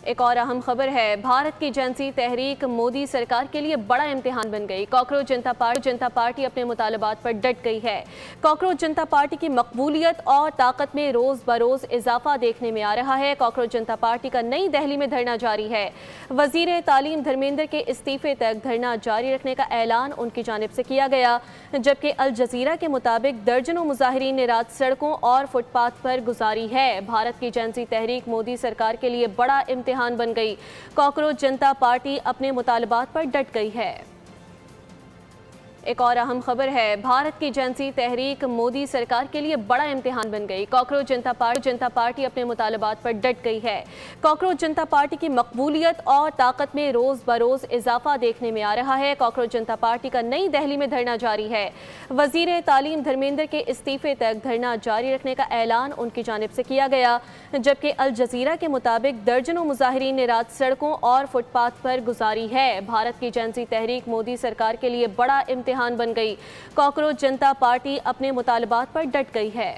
ایک اور اہم خبر ہے، بھارت کی جنسی تحریک مودی سرکار کے لیے بڑا امتحان بن گئی۔ کاکروچ جنتا پارٹی اپنے مطالبات پر ڈٹ گئی ہے۔ کاکروچ جنتا پارٹی کی مقبولیت اور طاقت میں روز بروز اضافہ دیکھنے میں آ رہا ہے۔ کاکروچ جنتا پارٹی کا نئی دہلی میں دھرنا جاری ہے۔ وزیر تعلیم دھرمیندر کے استعفے تک دھرنا جاری رکھنے کا اعلان ان کی جانب سے کیا گیا، جبکہ الجزیرہ کے مطابق درجنوں مظاہرین نے رات سڑکوں اور فٹ پاتھ پر گزاری ہے۔ بھارت کی جنسی تحریک مودی سرکار کے لیے بڑا امتحان بن گئی۔ کاکروچ جنتا پارٹی اپنے مطالبات پر ڈٹ گئی ہے۔ ایک اور اہم خبر ہے، بھارت کی جنسی تحریک مودی سرکار کے لیے بڑا امتحان بن گئی۔ کاکروچ جنتا پارٹی اپنے مطالبات پر ڈٹ گئی ہے۔ کاکروچ جنتا پارٹی کی مقبولیت اور طاقت میں روز بروز اضافہ دیکھنے میں آ رہا ہے۔ کاکروچ جنتا پارٹی کا نئی دہلی میں دھرنا جاری ہے۔ وزیر تعلیم دھرمیندر کے استعفے تک دھرنا جاری رکھنے کا اعلان ان کی جانب سے کیا گیا، جبکہ الجزیرہ کے مطابق درجنوں مظاہرین نے رات سڑکوں اور فٹ پاتھ پر گزاری ہے۔ بھارت کی جنسی تحریک مودی سرکار کے لیے بڑا امتحان بن گئی۔ کاکروچ جنتا پارٹی اپنے مطالبات پر ڈٹ گئی ہے۔